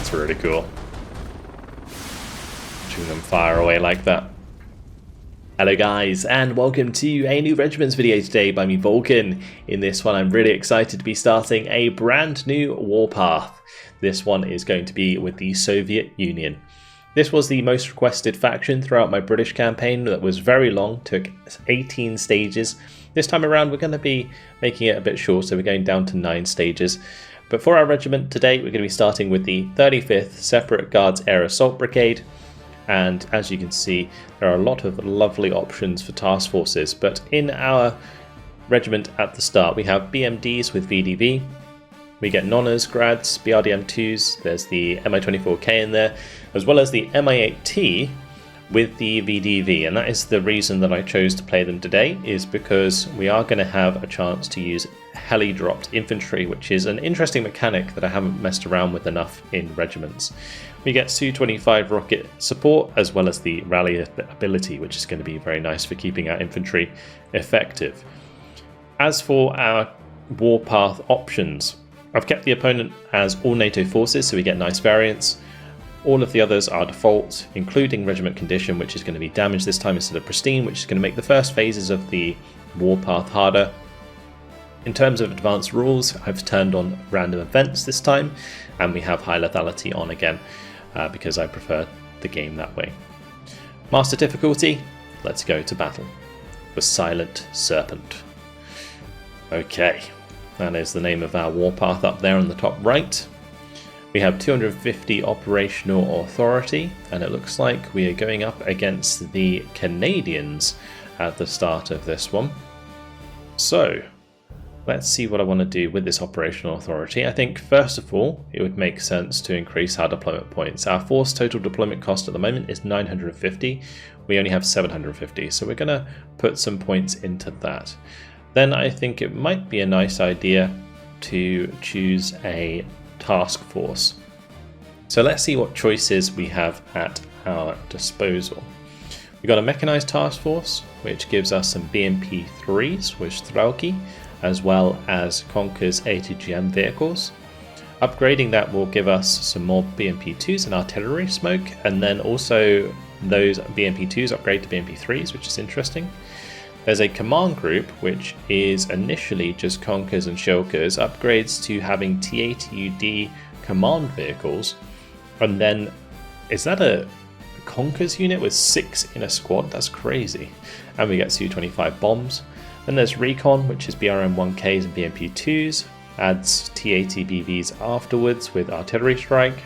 It's really cool. Watching them fire away like that. Hello guys, and welcome to a new Regiments video today by me, Vulcan. In this one I'm really excited to be starting a brand new warpath. This one is going to be with the Soviet Union. This was the most requested faction throughout my British campaign that was very long, took 18 stages. This time around we're going to be making it a bit shorter, we're going down to 9 stages. But for our regiment today we're going to be starting with the 35th Separate Guards Air Assault Brigade. And as you can see, there are a lot of lovely options for task forces, but in our regiment at the start we have BMDs with VDV, we get Nonners, Grads, BRDM2s, there's the Mi-24K in there, as well as the Mi-8T with the VDV, and that is the reason that I chose to play them today, is because we are going to have a chance to use heli-dropped infantry, which is an interesting mechanic that I haven't messed around with enough in regiments. We get Su-25 rocket support as well as the rally ability, which is going to be very nice for keeping our infantry effective. As for our warpath options, I've kept the opponent as all NATO forces, so we get nice variants. All of the others are default, including regiment condition, which is going to be damaged this time instead of pristine, which is going to make the first phases of the warpath harder. In terms of advanced rules, I've turned on random events this time, and we have high lethality on again, because I prefer the game that way. Master difficulty, let's go to battle for Silent Serpent. Okay, that is the name of our warpath up there on the top right. We have 250 operational authority, and it looks like we are going up against the Canadians at the start of this one. So let's see what I want to do with this operational authority. I think first of all it would make sense to increase our deployment points. Our force total deployment cost at the moment is 950. We only have 750, so we're going to put some points into that. Then I think it might be a nice idea to choose a task force. So let's see what choices we have at our disposal. We've got a mechanized task force, which gives us some BMP-3s with Strelki, as well as Conker's ATGM vehicles. Upgrading that will give us some more BMP-2s and artillery smoke, and then also those BMP-2s upgrade to BMP-3s, which is interesting. There's a command group, which is initially just Conkers and Shilkers, upgrades to having T-ATUD command vehicles, and then is that a Conkers unit with 6 in a squad? That's crazy. And we get Su-25 bombs. Then there's Recon, which is BRM-1Ks and BMP-2s, adds T-ATBVs afterwards with artillery strike.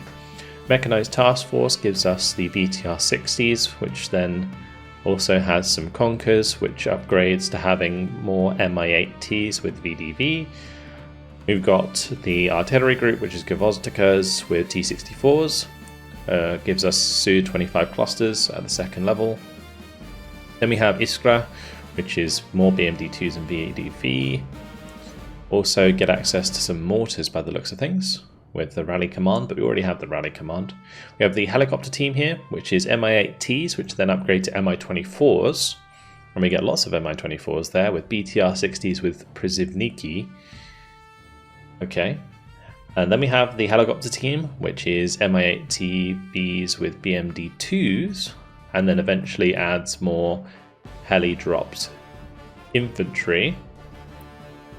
Mechanized task force gives us the VTR-60s, which then also has some Conkers, which upgrades to having more Mi-8Ts with VDV. We've got the artillery group, which is Gvozdikas with T-64s, gives us Su-25 clusters at the second level. Then we have Iskra, which is more BMD-2s and VADV. Also get access to some mortars by the looks of things with the rally command, but we already have the rally command. We have the helicopter team here, which is Mi-8Ts, which then upgrade to Mi-24s, and we get lots of Mi-24s there with BTR-60s with Przywniki. Okay, and then we have the helicopter team, which is Mi-8TVs with BMD-2s, and then eventually adds more heli-dropped infantry.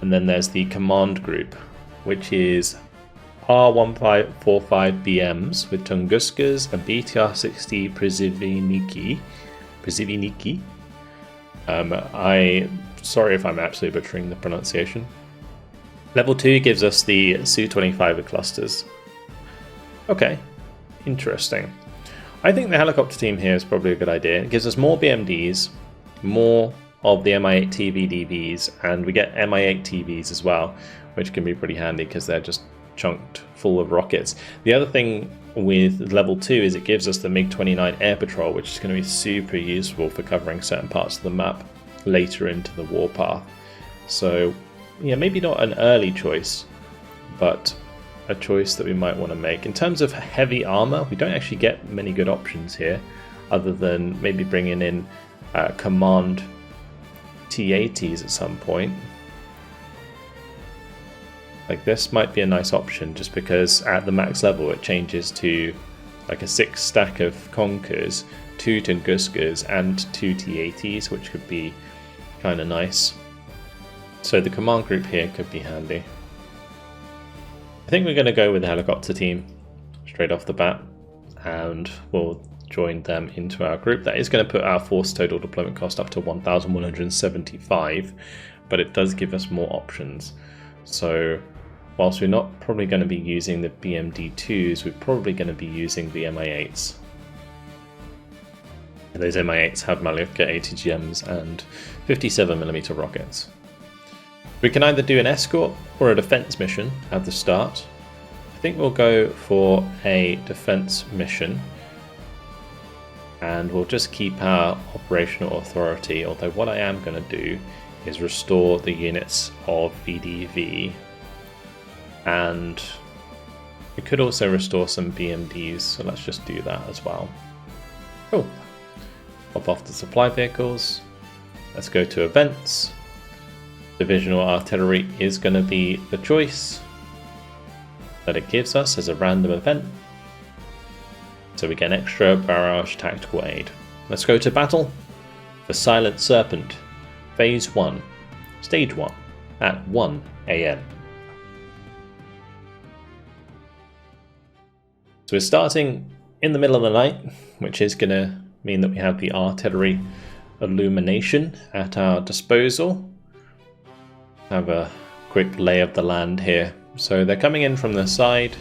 And then there's the command group, which is R1545BMs with Tunguskas and BTR-60 Przywniki. Sorry if I'm absolutely butchering the pronunciation. Level 2 gives us the Su-25 clusters. Okay, interesting. I think the helicopter team here is probably a good idea. It gives us more BMDs, more of the Mi-8T VDVs, and we get Mi-8TVs as well, which can be pretty handy because they're just chunked full of rockets. The other thing with level 2 is it gives us the MiG-29 air patrol, which is going to be super useful for covering certain parts of the map later into the warpath. So yeah, maybe not an early choice, but a choice that we might want to make. In terms of heavy armor, we don't actually get many good options here, other than maybe bringing in command T-80s at some point. Like this might be a nice option just because at the max level it changes to like a 6 stack of Conkers, 2 Tunguskas and 2 T80s, which could be kind of nice. So the command group here could be handy. I think we're going to go with the helicopter team straight off the bat, and we'll join them into our group. That is going to put our force total deployment cost up to 1,175, but it does give us more options. So whilst we're not probably going to be using the BMD2s, we're probably going to be using the MI8s. And those MI8s have Malyutka ATGMs and 57mm rockets. We can either do an escort or a defense mission at the start. I think we'll go for a defense mission, and we'll just keep our operational authority, although what I am going to do is restore the units of VDV, and we could also restore some BMDs, so let's just do that as well. Cool. Pop off the supply vehicles. Let's go to events. Divisional artillery is going to be the choice that it gives us as a random event. So we get an extra barrage tactical aid. Let's go to battle for Silent Serpent, Phase 1, Stage 1, at 1 AM. So we're starting in the middle of the night, which is going to mean that we have the artillery illumination at our disposal. Have a quick lay of the land here. So they're coming in from the side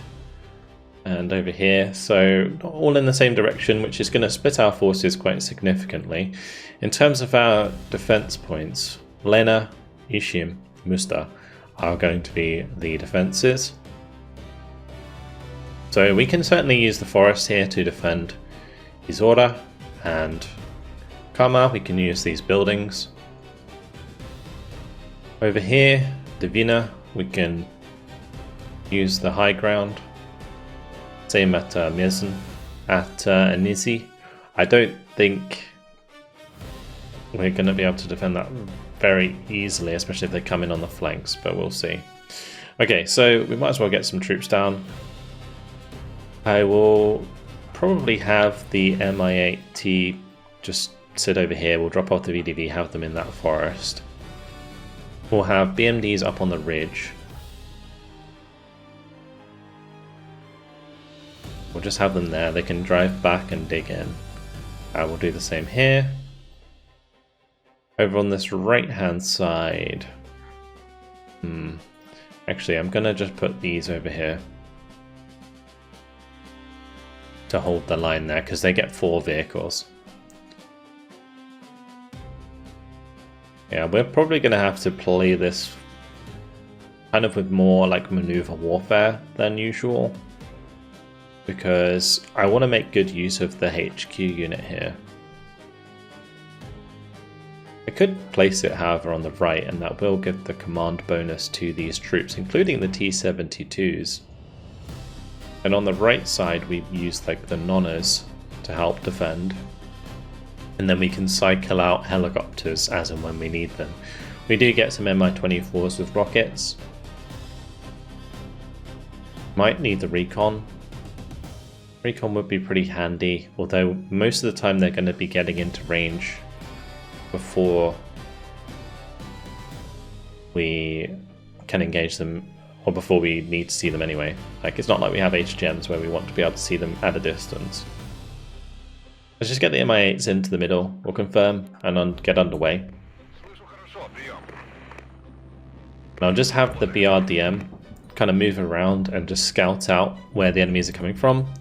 and over here, so not all in the same direction, which is going to split our forces quite significantly. In terms of our defense points, Lena, Ishim, Musta are going to be the defenses. So we can certainly use the forest here to defend Izora, and Kama, we can use these buildings. Over here, Divina, we can use the high ground. Same at Mirzen. At Anisi, I don't think we're going to be able to defend that very easily, especially if they come in on the flanks, but we'll see. Okay, so we might as well get some troops down. I will probably have the Mi-8T just sit over here. We'll drop off the VDV, have them in that forest. We'll have BMDs up on the ridge. We'll just have them there. They can drive back and dig in. We'll do the same here. Over on this right hand side. Actually, I'm going to just put these over here to hold the line there, because they get 4 vehicles. Yeah, we're probably going to have to play this kind of with more like maneuver warfare than usual, because I want to make good use of the HQ unit here. I could place it, however, on the right, and that will give the command bonus to these troops, including the T-72s. And on the right side, we've used like the Nonnas to help defend. And then we can cycle out helicopters as and when we need them. We do get some Mi-24s with rockets. Might need the recon. Recon would be pretty handy, although most of the time they're going to be getting into range before we can engage them, or before we need to see them anyway. Like, it's not like we have HGMs where we want to be able to see them at a distance. Let's just get the Mi-8s into the middle, we'll confirm, and get underway. And I'll just have the BRDM kind of move around and just scout out where the enemies are coming from,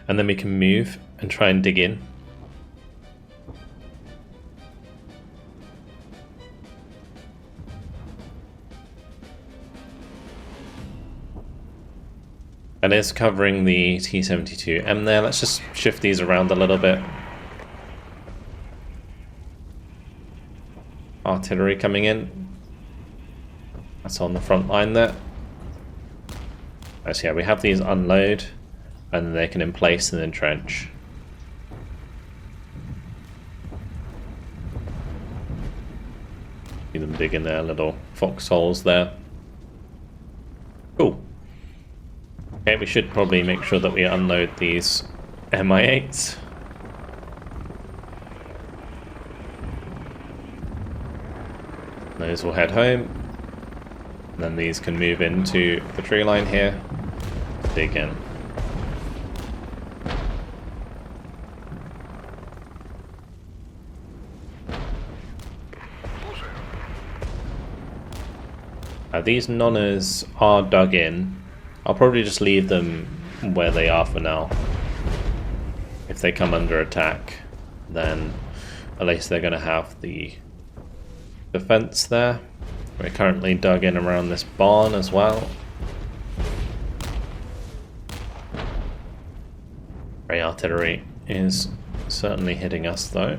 and then we can move and try and dig in. And it's covering the T-72M there. Let's just shift these around a little bit. Artillery coming in. That's on the front line there. So yeah, we have these unload, and then they can emplace and entrench. See them digging their little foxholes there. Okay, we should probably make sure that we unload these MI8s. Those will head home. And then these can move into the tree line here. Dig in. These nonners are dug in. I'll probably just leave them where they are for now. If they come under attack, then at least they're going to have the defense there. We're currently dug in around this barn as well. Ray artillery is certainly hitting us though.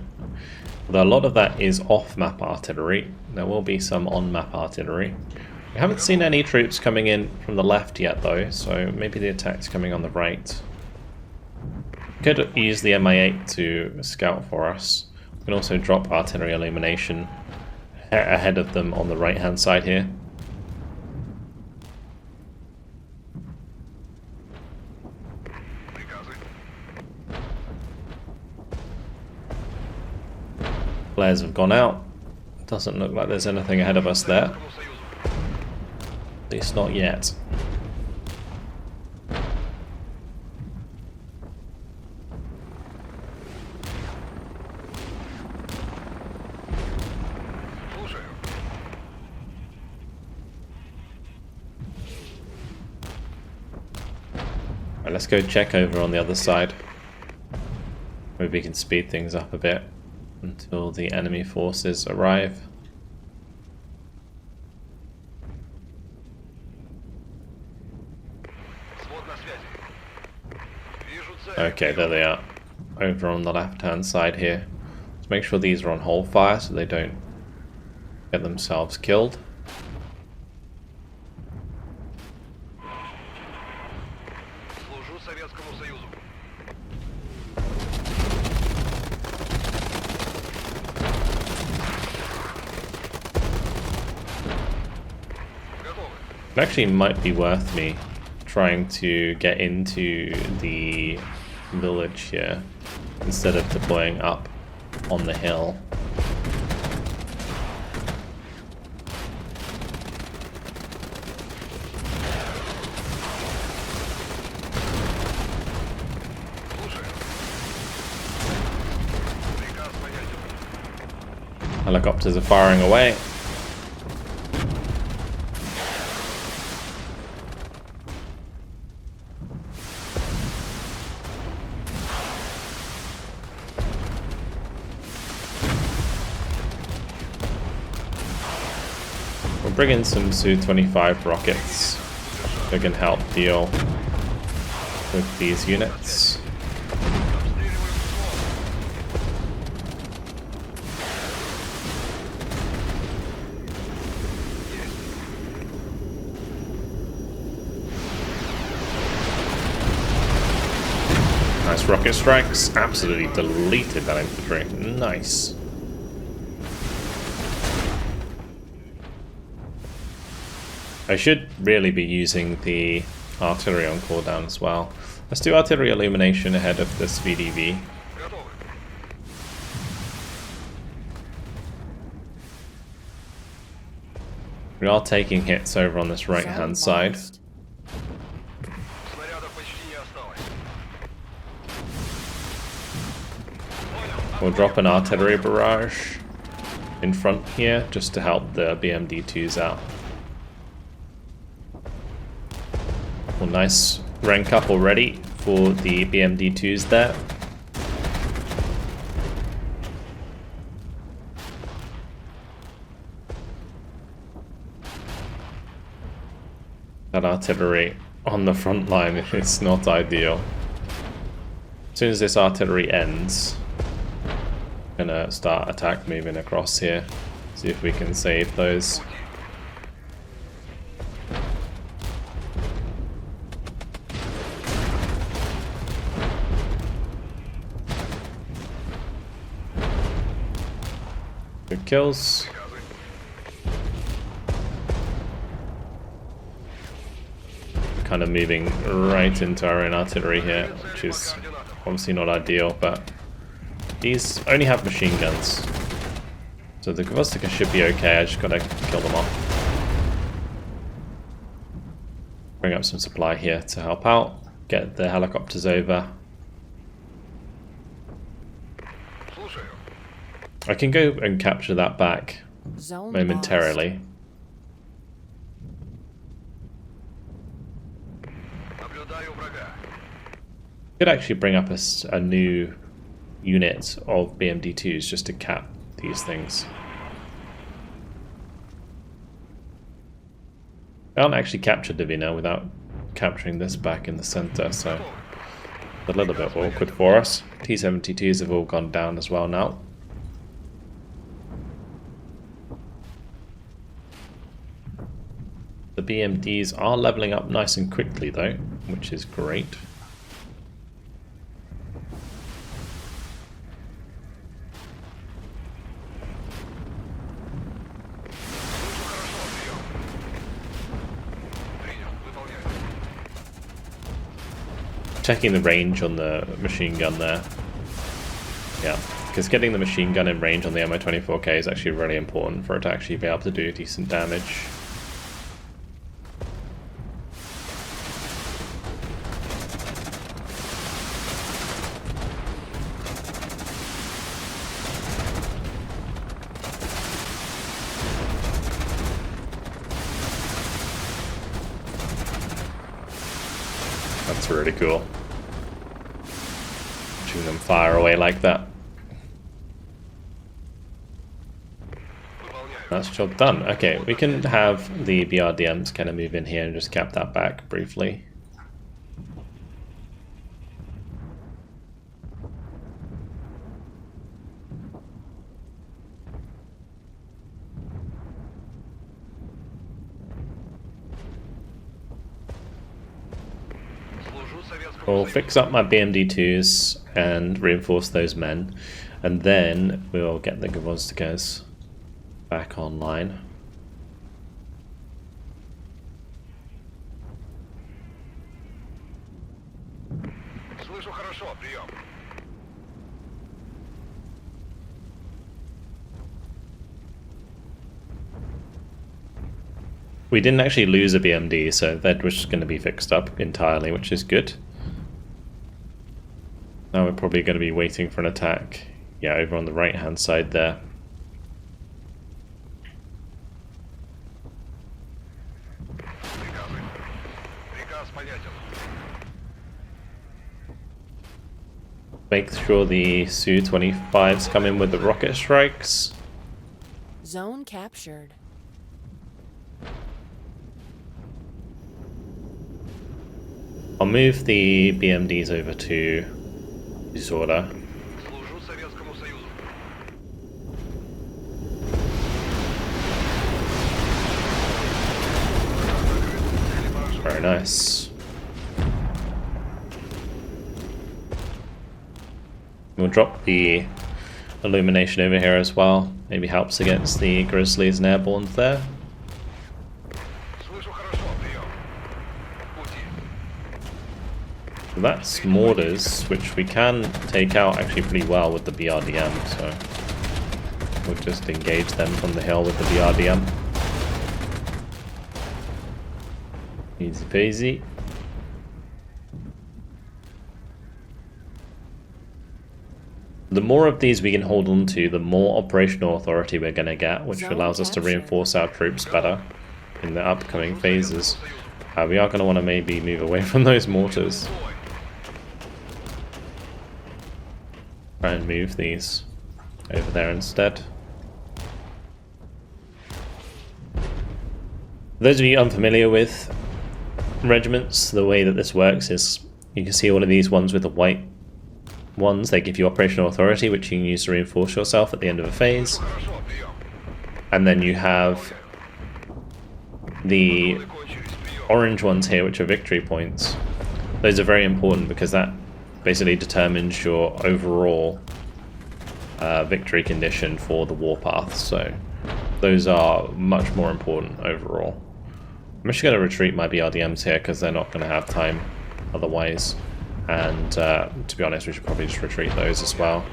Although a lot of that is off-map artillery. There will be some on-map artillery. We haven't seen any troops coming in from the left yet though, so maybe the attack's coming on the right. Could use the MI8 to scout for us. We can also drop artillery illumination ahead of them on the right hand side here. Flares have gone out. Doesn't look like there's anything ahead of us there. At least not yet. Right, let's go check over on the other side. Maybe we can speed things up a bit until the enemy forces arrive. Okay, there they are. Over on the left-hand side here. Let's make sure these are on hold fire so they don't get themselves killed. It actually might be worth me trying to get into the village here instead of deploying up on the hill. Helicopters are firing away. We'll bring in some Su-25 rockets that can help deal with these units. Nice rocket strikes, absolutely deleted that infantry. Nice. I should really be using the artillery on cooldown as well. Let's do artillery illumination ahead of this VDV. We are taking hits over on this right hand side. We'll drop an artillery barrage in front here just to help the BMD-2s out. Well, nice rank up already for the BMD-2s there. That artillery on the front line is not ideal. As soon as this artillery ends, I'm gonna start attack moving across here. See if we can save those. Good kills. kind of moving right into our own artillery here, which is obviously not ideal, but these only have machine guns. So the Gvozdyka should be okay, I just gotta kill them off. Bring up some supply here to help out, get the helicopters over. I can go and capture that back momentarily. Could actually bring up a new unit of BMD-2s just to cap these things. I can't actually capture Divina without capturing this back in the center, so it's a little bit awkward for us. T-72s have all gone down as well now. The BMDs are leveling up nice and quickly though, which is great. Checking the range on the machine gun there. Yeah, because getting the machine gun in range on the MO24K is actually really important for it to actually be able to do decent damage. That's really cool. Watching them fire away like that. That's job done. Okay, we can have the BRDMs kind of move in here and just cap that back briefly. We'll fix up my BMD-2s and reinforce those men, and then we'll get the Gvozdykas back online. We didn't actually lose a BMD, so that was going to be fixed up entirely, which is good. Now we're probably going to be waiting for an attack, yeah, over on the right hand side there. Make sure the Su-25s come in with the rocket strikes. Zone captured. I'll move the BMDs over to disorder. Very nice. We'll drop the illumination over here as well. Maybe helps against the Grizzlies and Airborns there. So that's mortars, which we can take out actually pretty well with the BRDM, so we'll just engage them from the hill with the BRDM. Easy peasy. The more of these we can hold on to, the more operational authority we're going to get, which allows us to reinforce our troops better in the upcoming phases. We are going to want to maybe move away from those mortars. Try and move these over there instead. For those of you unfamiliar with regiments, the way that this works is you can see all of these ones with the white ones. They give you operational authority, which you can use to reinforce yourself at the end of a phase. And then you have the orange ones here, which are victory points. Those are very important because that basically determines your overall victory condition for the warpath. So those are much more important overall. I'm just going to retreat my BRDMs here because they're not going to have time otherwise. And to be honest, we should probably just retreat those as well.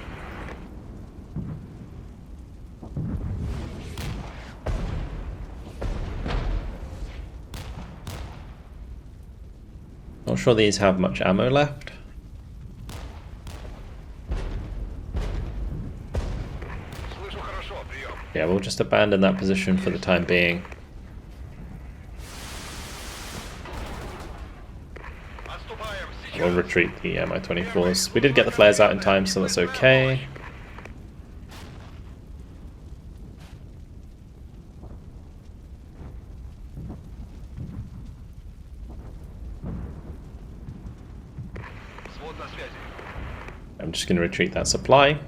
Not sure these have much ammo left. Yeah, we'll just abandon that position for the time being. We'll retreat the Mi-24s. We did get the flares out in time, so that's okay. I'm just going to retreat that supply.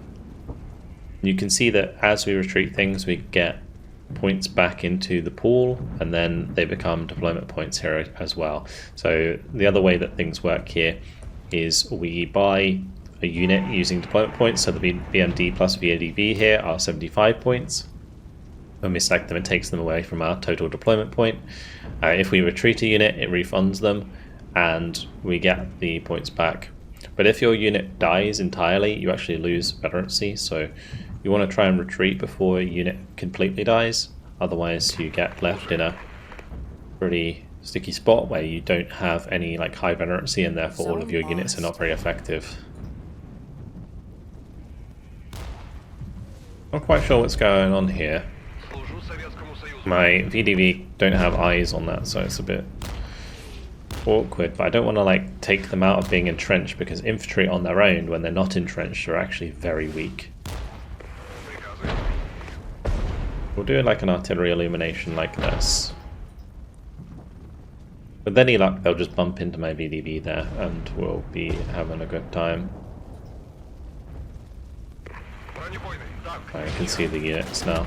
You can see that as we retreat things, we get points back into the pool, and then they become deployment points here as well. So the other way that things work here is we buy a unit using deployment points. So the BMD plus VADV here are 75 points. When we select them, it takes them away from our total deployment point. If we retreat a unit, it refunds them, and we get the points back. But if your unit dies entirely, you actually lose veterancy. So you want to try and retreat before a unit completely dies. Otherwise, you get left in a pretty sticky spot where you don't have any like high veterancy, and therefore all of your units are not very effective. Not quite sure what's going on here. My VDV don't have eyes on that, so it's a bit awkward, but I don't want to like take them out of being entrenched, because infantry on their own, when they're not entrenched, are actually very weak. We'll do like an artillery illumination like this. With any luck, they'll just bump into my VDV there, and we'll be having a good time. I can see the units now.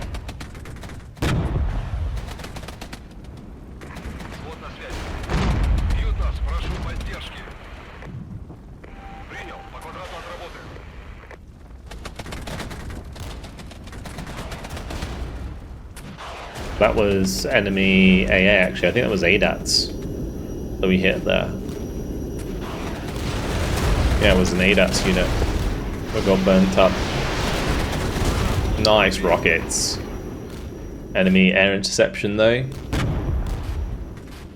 That was enemy AA actually. I think that was ADATs that we hit there. Yeah, it was an ADATs unit. We got burnt up. Nice rockets. Enemy air interception though.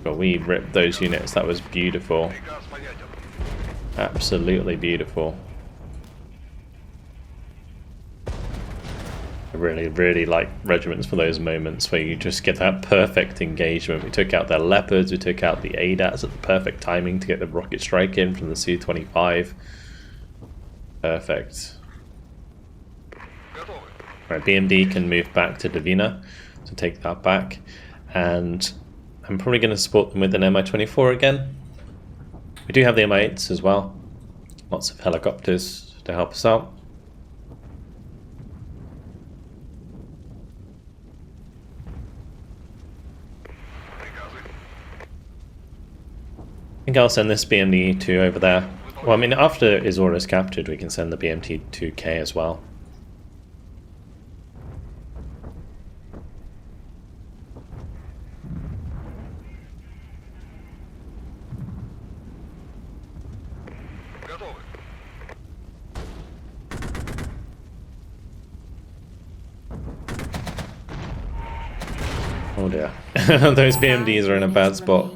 But we ripped those units. That was beautiful. Absolutely beautiful. I really like Regiments for those moments where you just get that perfect engagement. We took out their Leopards, we took out the ADATs at the perfect timing to get the rocket strike in from the Su-25. Perfect. Right, BMD can move back to Divina to take that back, and I'm probably going to support them with an Mi-24 again. We do have the Mi-8s as well. Lots of helicopters to help us out. I think I'll send this BMD-2 over there. Well, I mean, after Izora is captured, we can send the BMT-2K as well. Oh dear. Those BMDs are in a bad spot.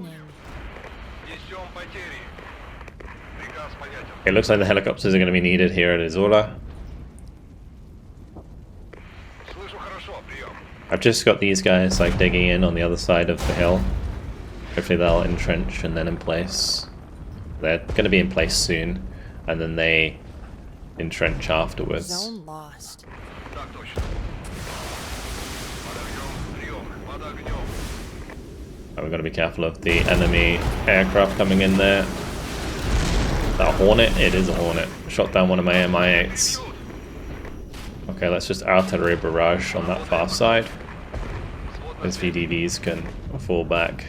It looks like the helicopters are going to be needed here at Izora. I've just got these guys like digging in on the other side of the hill. Hopefully they'll entrench and then in place. They're going to be in place soon, and then they entrench afterwards. Zone lost. We've got to be careful of the enemy aircraft coming in there. That a Hornet? It is a Hornet. Shot down one of my Mi-8s. Okay, let's just artillery barrage on that far side. Those VDVs can fall back.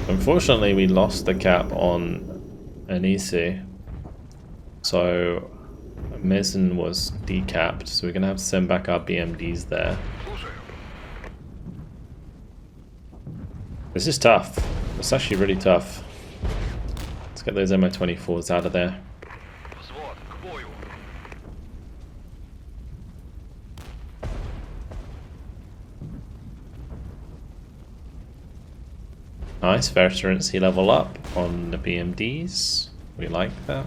Unfortunately, we lost the cap on Anisi. So Mizzen was decapped, so we're going to have to send back our BMDs there. This is tough. It's actually really tough. Let's get those MO-24s out of there. Nice, veterancy level up on the BMDs. We like that.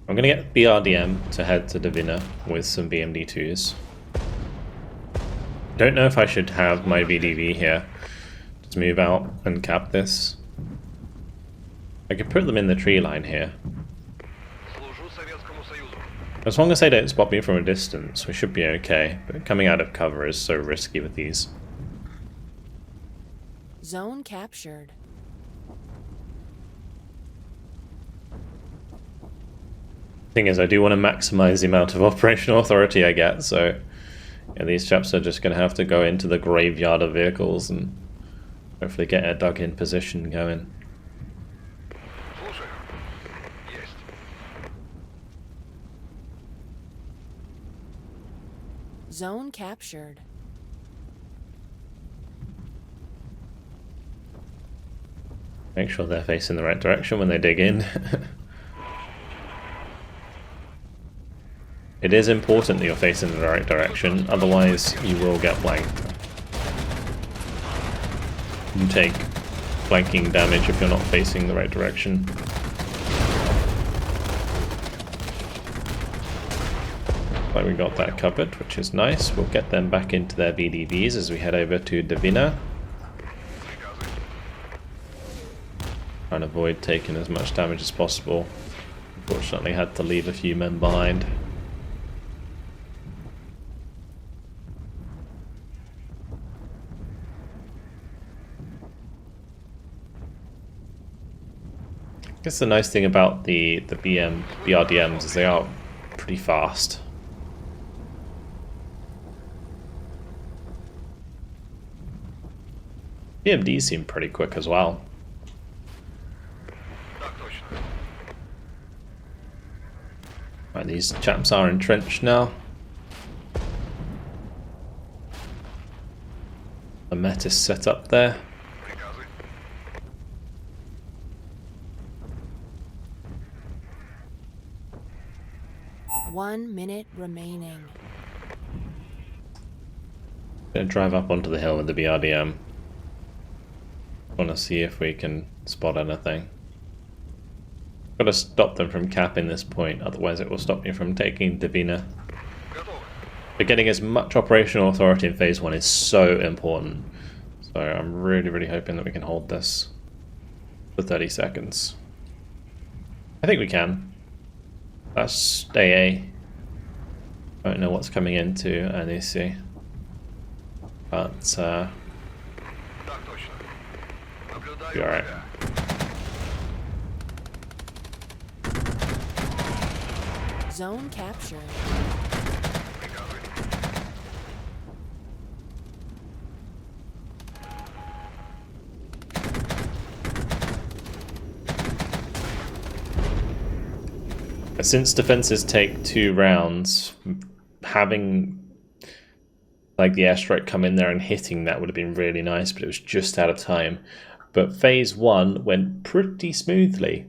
I'm going to get BRDM to head to Divina with some BMD2s. Don't know if I should have my VDV here. Just move out and cap this. I could put them in the tree line here. As long as they don't spot me from a distance, we should be okay. But coming out of cover is so risky with these. Zone captured. Thing is, I do want to maximize the amount of operational authority I get, so yeah, these chaps are just going to have to go into the graveyard of vehicles and hopefully get a dug-in position going. Zone captured. Make sure they're facing the right direction when they dig in. It is important that you're facing the right direction, otherwise you will get flanked. You take flanking damage if you're not facing the right direction. Like we got that covered, which is nice. We'll get them back into their VDVs as we head over to Divina. Try and avoid taking as much damage as possible. Unfortunately had to leave a few men behind. I guess the nice thing about the BRDMs is they are pretty fast. BMDs seem pretty quick as well. Right, these chaps are entrenched now. The Met is set up there. One minute remaining. Gonna drive up onto the hill with the BRDM. Want to see if we can spot anything. Got to stop them from capping this point, otherwise it will stop me from taking Divina. But getting as much operational authority in phase 1 is so important. So I'm really hoping that we can hold this for 30 seconds. I think we can. That's AA. I don't know what's coming into NEC. But be alright. Zone captured. Since defenses take 2 rounds, having like the airstrike come in there and hitting that would have been really nice, but it was just out of time. But phase 1 went pretty smoothly.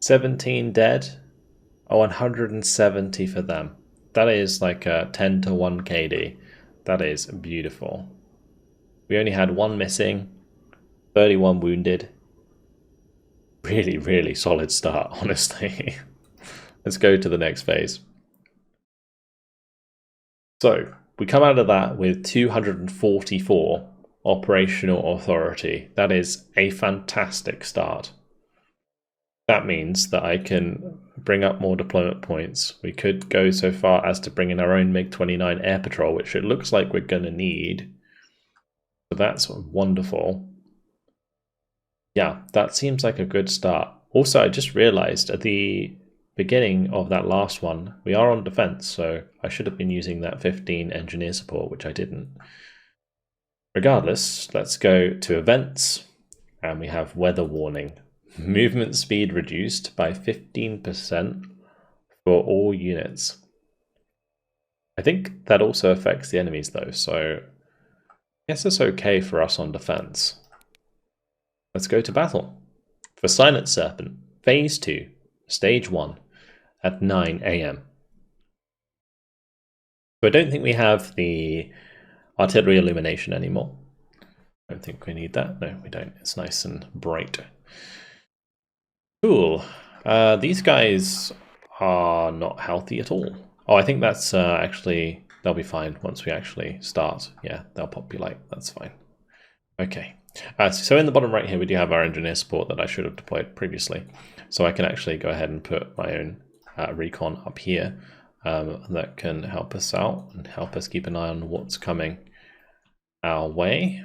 17 dead, 170 for them. That is like a 10 to 1 KD. That is beautiful. We only had 1 missing, 31 wounded. Really solid start, honestly. Let's go to the next phase. So, we come out of that with 244 operational authority. That is a fantastic start. That means that I can bring up more deployment points. We could go so far as to bring in our own MiG-29 air patrol, which it looks like we're going to need. So that's wonderful. Yeah, that seems like a good start. Also, I just realized the beginning of that last one, we are on defense, so I should have been using that 15 engineer support, which I didn't. Regardless, let's go to events, and we have weather warning. Movement speed reduced by 15% for all units. I think that also affects the enemies though, so I guess it's okay for us on defense. Let's go to battle. For Silent Serpent, Phase 2, Stage 1, at 9 AM. So I don't think we have the artillery illumination anymore. I don't think we need that. No, we don't. It's nice and bright. Cool. These guys are not healthy at all. Oh, I think that's actually, they'll be fine once we actually start. Yeah, they'll populate. That's fine. Okay. So in the bottom right here, we do have our engineer support that I should have deployed previously. So I can actually go ahead and put my own recon up here that can help us out and help us keep an eye on what's coming our way.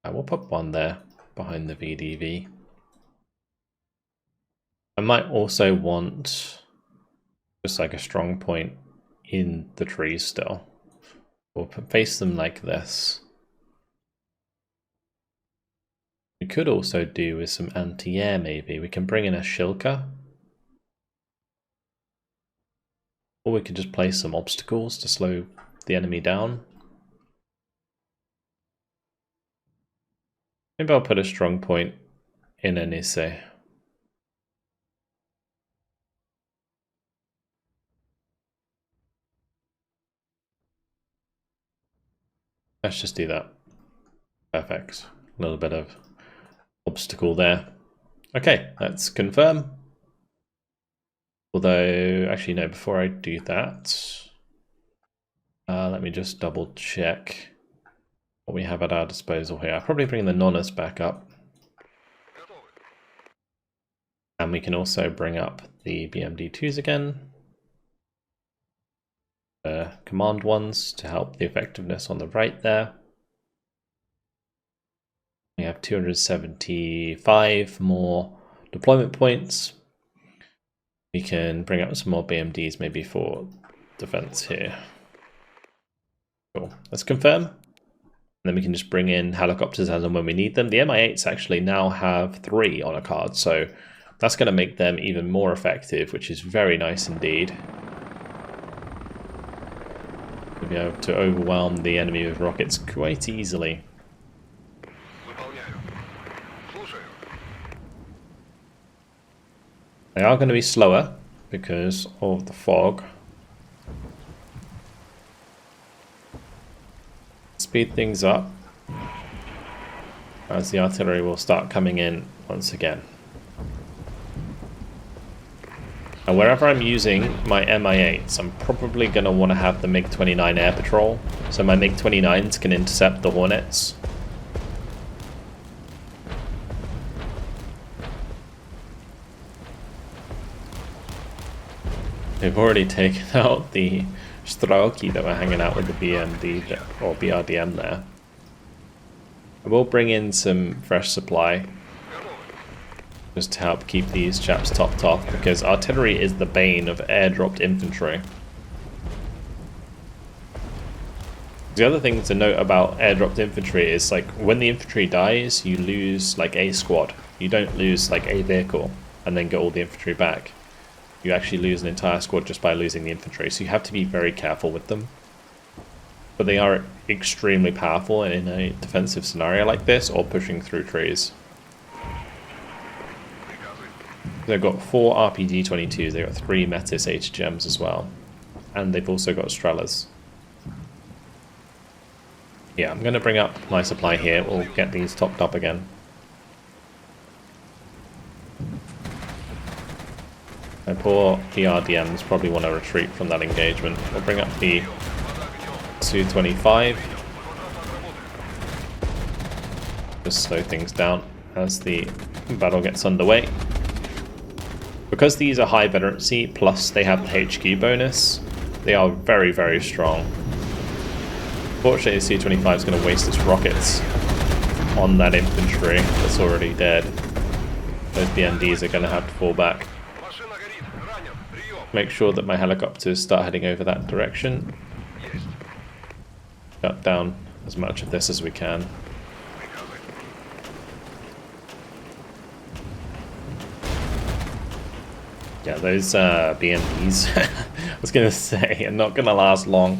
I will put one there behind the VDV. I might also want just like a strong point in the trees still. We'll face them like this. We could also do with some anti-air maybe. We can bring in a shilka. Or we could just place some obstacles to slow the enemy down. Maybe I'll put a strong point in Enise. Let's just do that. Perfect. A little bit of obstacle there. Okay, let's confirm. Although, actually no, before I do that, let me just double check what we have at our disposal here. I'll probably bring the Nonnas back up. And we can also bring up the BMD2s again. Command ones to help the effectiveness on the right there. We have 275 more deployment points. We can bring up some more BMDs maybe for defense here. Cool. Let's confirm. And then we can just bring in helicopters as and when we need them. The Mi-8s actually now have 3 on a card, so that's going to make them even more effective, which is very nice indeed. We'll be able to overwhelm the enemy with rockets quite easily. They are going to be slower because of the fog. Speed things up as the artillery will start coming in once again. And wherever I'm using my Mi-8s, I'm probably going to want to have the MiG-29 air patrol, so my MiG-29s can intercept the Hornets. They've already taken out the Strauki that were hanging out with the BMD or BRDM there. I will bring in some fresh supply just to help keep these chaps topped off, because artillery is the bane of airdropped infantry. The other thing to note about airdropped infantry is, like, when the infantry dies, you lose like a squad. You don't lose like a vehicle and then get all the infantry back. You actually lose an entire squad just by losing the infantry, so you have to be very careful with them. But they are extremely powerful in a defensive scenario like this, or pushing through trees. They've got 4 RPG-22s, they've got 3 Metis HGMs as well. And they've also got Strelas. Yeah, I'm going to bring up my supply here, we'll get these topped up again. My poor PRDMs probably want to retreat from that engagement. We'll bring up the Su-25. Just slow things down as the battle gets underway. Because these are high veterancy, plus they have the HQ bonus, they are very, very strong. Fortunately, the Su-25 is going to waste its rockets on that infantry that's already dead. those BMDs are going to have to fall back. Make sure that my helicopters start heading over that direction. Cut down as much of this as we can. Yeah, those BMDs, I was going to say, are not going to last long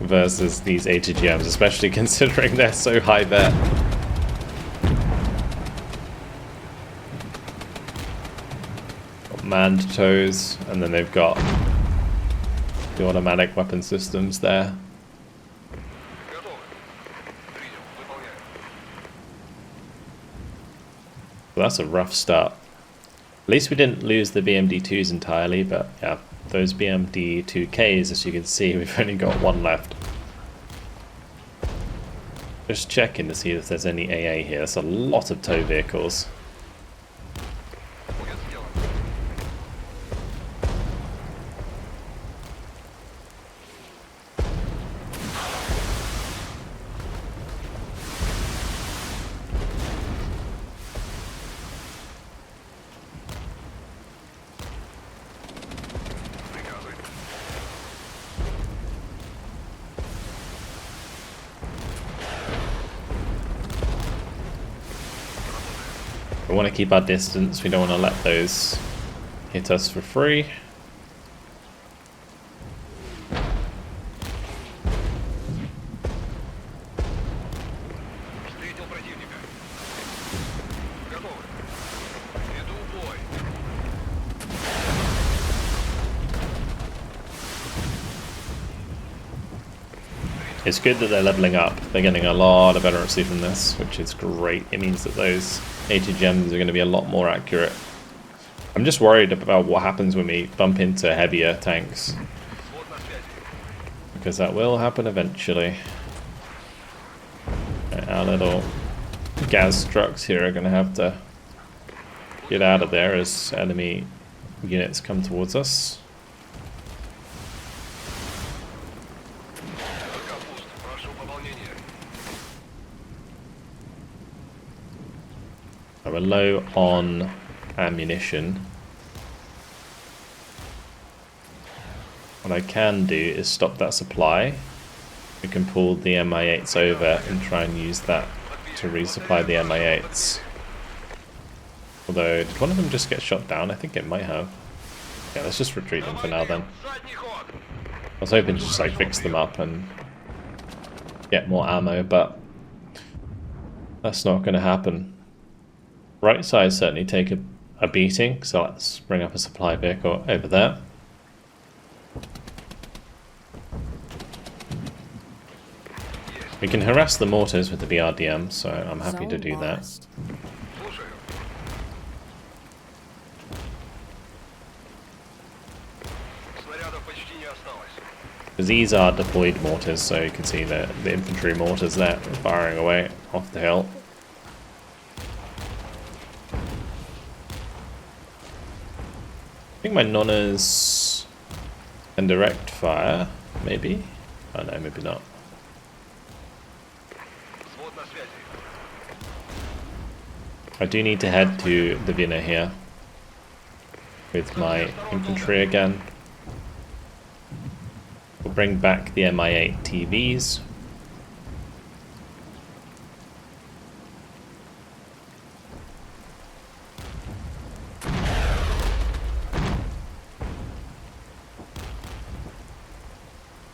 versus these ATGMs, especially considering they're so high vet. Got manned tows, and then they've got the automatic weapon systems there. So that's a rough start. At least we didn't lose the BMD-2s entirely, but yeah, those BMD-2Ks, as you can see, we've only got one left. Just checking to see if there's any AA here. There's a lot of tow vehicles. We want to keep our distance, we don't want to let those hit us for free. It's good that they're leveling up. They're getting a lot of veterancy from this, which is great. It means that those ATGMs are going to be a lot more accurate. I'm just worried about what happens when we bump into heavier tanks, because that will happen eventually. Our little gas trucks here are going to have to get out of there as enemy units come towards us. We're low on ammunition. What I can do is stop that supply. We can pull the Mi-8s over and try and use that to resupply the Mi-8s. Although, did one of them just get shot down? I think it might have. Yeah, let's just retreat them for now then. I was hoping to just like fix them up and get more ammo, but that's not going to happen. Right side certainly take a beating, so let's bring up a supply vehicle over there. We can harass the mortars with the BRDM, so I'm happy to do that. Because these are deployed mortars, so you can see the infantry mortars there firing away off the hill. I think my Nonnas can direct fire, maybe? Oh no, maybe not. I do need to head to the Vienna here with my infantry again. We'll bring back the Mi-8 TVs.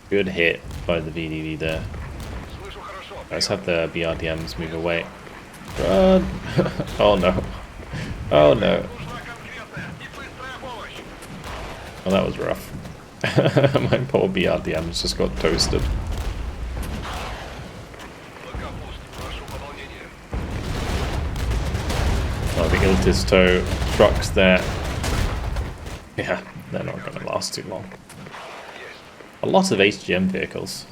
Good hit by the VDV there. Let's have the BRDMs move away. Run! Oh no. Oh no. Oh, that was rough. My poor BRDMs just got toasted. Oh, the Iltis tow trucks there. Yeah, they're not going to last too long. A lot of HGM vehicles.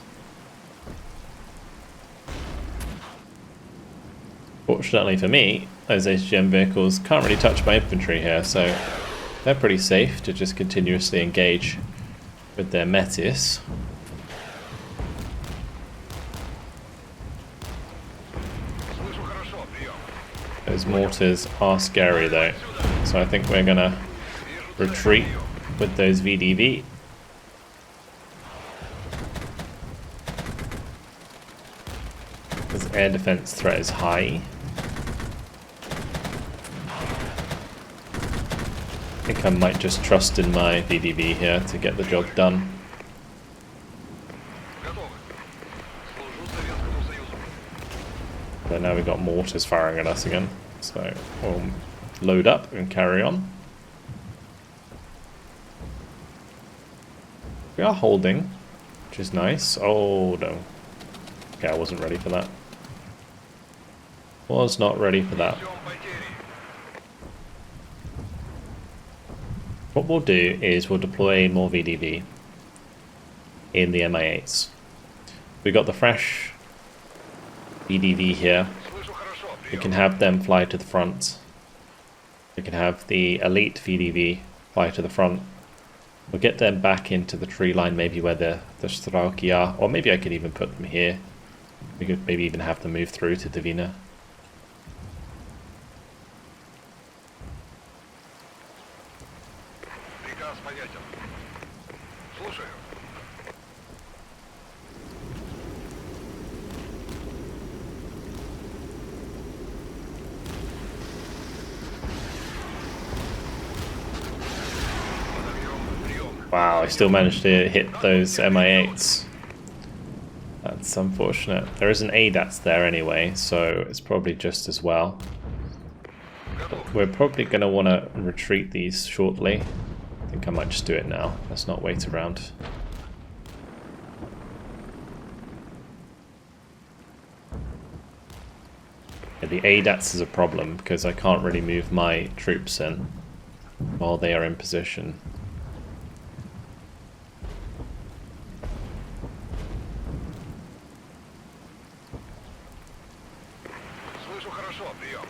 Fortunately for me, those HGM vehicles can't really touch my infantry here, so they're pretty safe to just continuously engage with their Metis. Those Those mortars are scary though, so I think we're gonna retreat with those VDV. Because air defense threat is high. I think I might just trust in my VDV here to get the job done. But now we've got mortars firing at us again, so we'll load up and carry on. We are holding, which is nice. Oh no. Okay, I wasn't ready for that. Was not ready for that. What we'll do is we'll deploy more VDV in the MI8s. We got the fresh VDV here. We can have them fly to the front. We can have the elite VDV fly to the front. We'll get them back into the tree line, maybe where the Strauki are, or maybe I could even put them here. We could maybe even have them move through to Divina. Wow, I still managed to hit those MI8s. That's unfortunate. There is an ADATS there anyway, so it's probably just as well. But we're probably going to want to retreat these shortly. I think I might just do it now. Let's not wait around. Yeah, the ADATS is a problem because I can't really move my troops in while they are in position.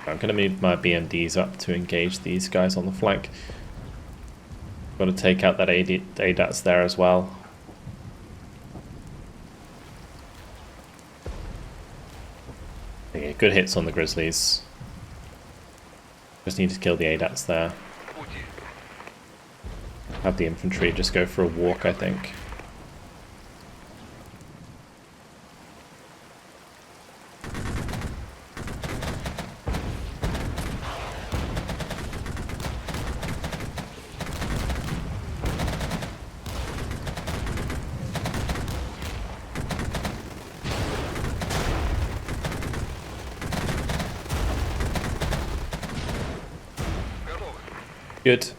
I'm going to move my BMDs up to engage these guys on the flank. Got to take out that ADATS there as well. Yeah, good hits on the Grizzlies. Just need to kill the ADATS there. Have the infantry just go for a walk, I think. Good.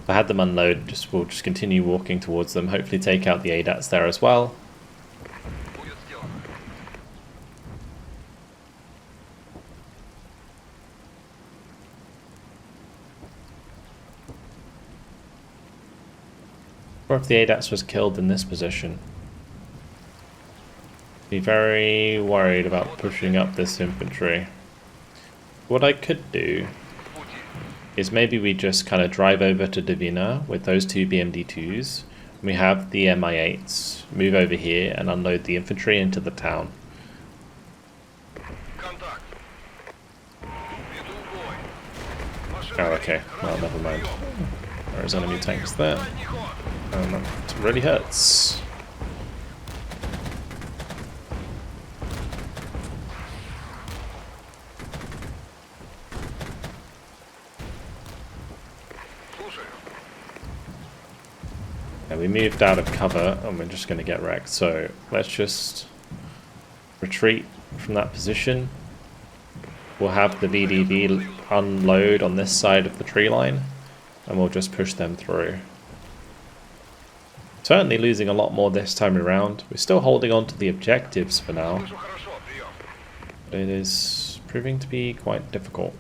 If I had them unload, we'll just continue walking towards them, hopefully take out the ADATS there as well. Or if the ADATS was killed in this position. Be very worried about pushing up this infantry. What I could do is maybe we just kind of drive over to Divina with those two BMD2s. We have the MI8s move over here and unload the infantry into the town. Oh, okay. Well, never mind. There's enemy tanks there. It really hurts. We moved out of cover and we're just going to get wrecked, so let's just retreat from that position. We'll have the VDV unload on this side of the tree line and we'll just push them through. Certainly losing a lot more this time around. We're still holding on to the objectives for now, but it is proving to be quite difficult.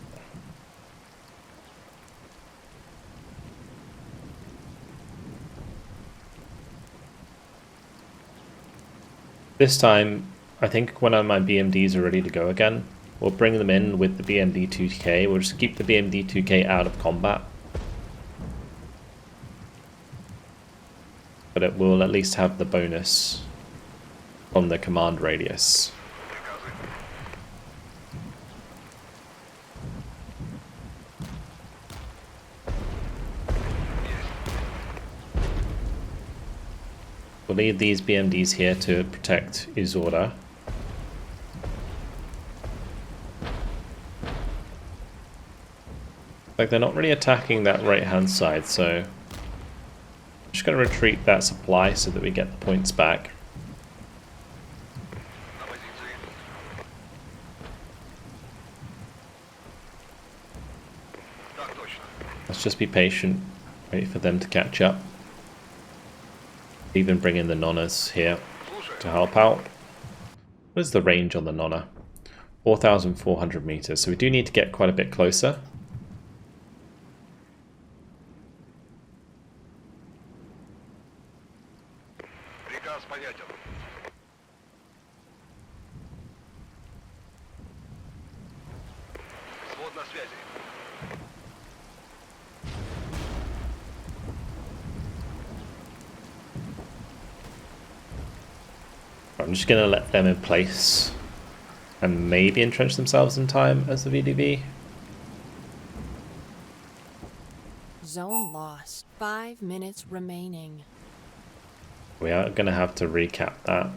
This time, I think when my BMDs are ready to go again, we'll bring them in with the BMD-2K. We'll just keep the BMD-2K out of combat. But it will at least have the bonus from the command radius. We'll leave these BMDs here to protect Izora. Like, they're not really attacking that right-hand side, so I'm just going to retreat that supply so that we get the points back. Let's just be patient, wait for them to catch up. Even bring in the Nonnas here to help out. What is the range on the Nonna? 4,400 meters, so we do need to get quite a bit closer. I'm just going to let them in place and maybe entrench themselves in time as the VDV. Zone lost. 5 minutes remaining. We are going to have to recap that.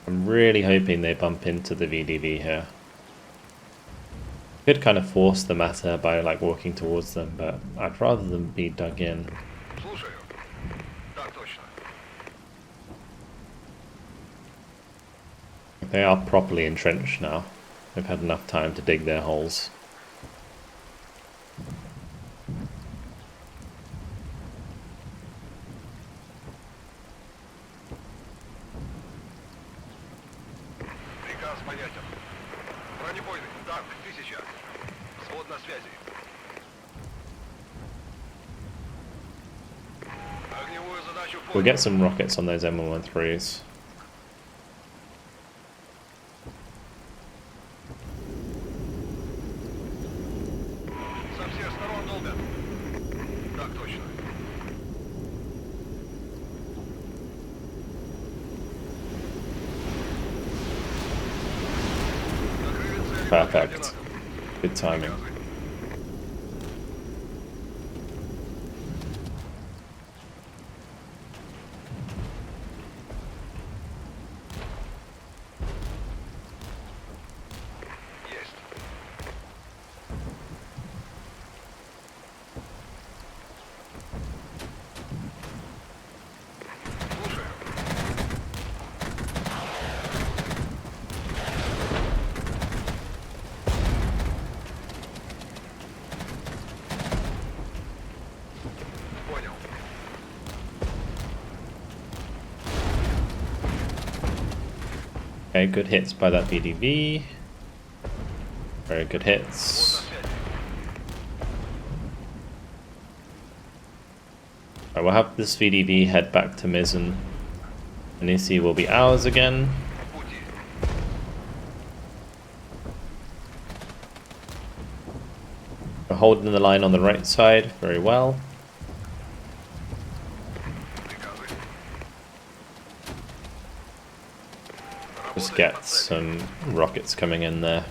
I'm really hoping they bump into the VDV here. Could kind of force the matter by like walking towards them, but I'd rather them be dug in. They are properly entrenched now. They've had enough time to dig their holes. We'll get some rockets on those M113s. Perfect. Good timing. Okay, good hits by that VDV. Very good hits. Right, we'll have this VDV head back to Mizzen. Anisi will be ours again. We're holding the line on the right side very well. Just get some rockets coming in there.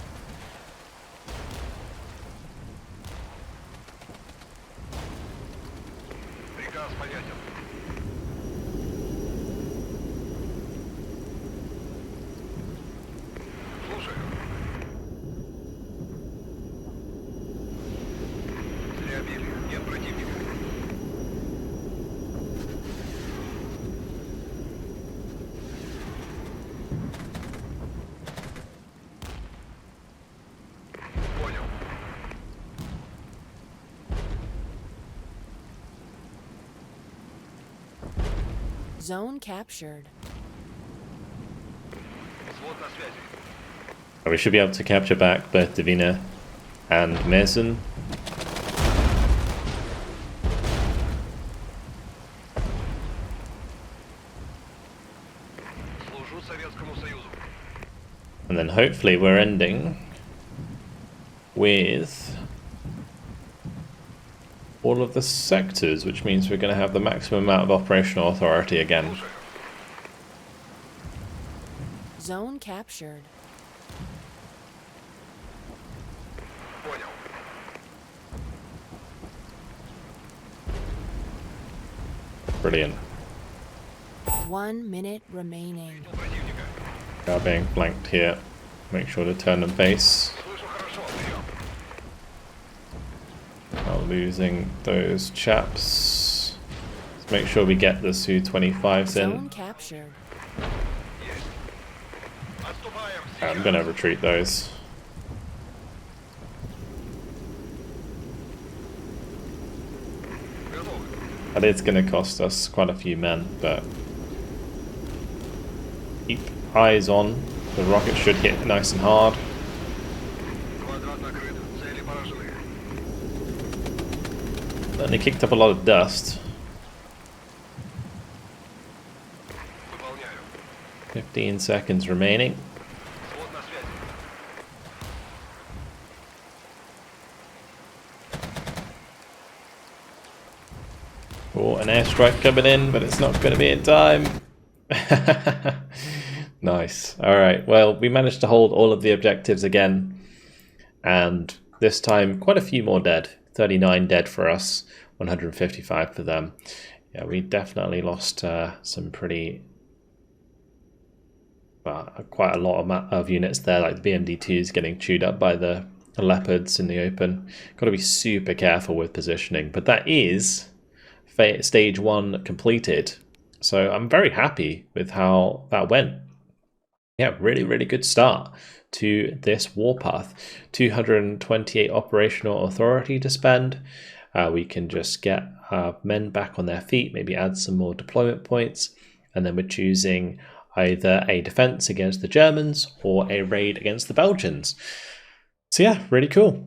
Zone captured. We should be able to capture back both Divina and Mizzen. And then hopefully we're ending with all of the sectors, which means we're going to have the maximum amount of operational authority again. Zone captured. Brilliant. 1 minute remaining. We are being flanked here. Make sure to turn and face. Not losing those chaps. Let's make sure we get the Su-25s Zone in. captured. I'm gonna retreat those. That is gonna cost us quite a few men, but keep eyes on. The rocket should hit nice and hard. And they kicked up a lot of dust. 15 seconds remaining. Oh, an airstrike coming in, but it's not going to be in time. Nice. Alright, well, we managed to hold all of the objectives again. And this time, quite a few more dead. 39 dead for us, 155 for them. Yeah, we definitely lost some pretty... quite a lot of units there, like the BMD-2s getting chewed up by the Leopards in the open. Got to be super careful with positioning, but that is stage 1 completed. So I'm very happy with how that went. Yeah, really, really good start to this warpath. 228 operational authority to spend. We can just get men back on their feet, maybe add some more deployment points, and then we're choosing either a defense against the Germans or a raid against the Belgians. So yeah, really cool.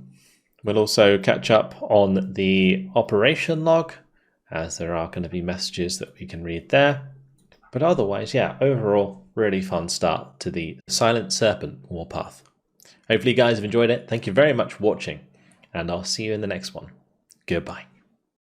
We'll also catch up on the operation log, as there are going to be messages that we can read there. But otherwise, yeah, overall, really fun start to the Silent Serpent warpath. Hopefully you guys have enjoyed it. Thank you very much for watching, and I'll see you in the next one. Goodbye.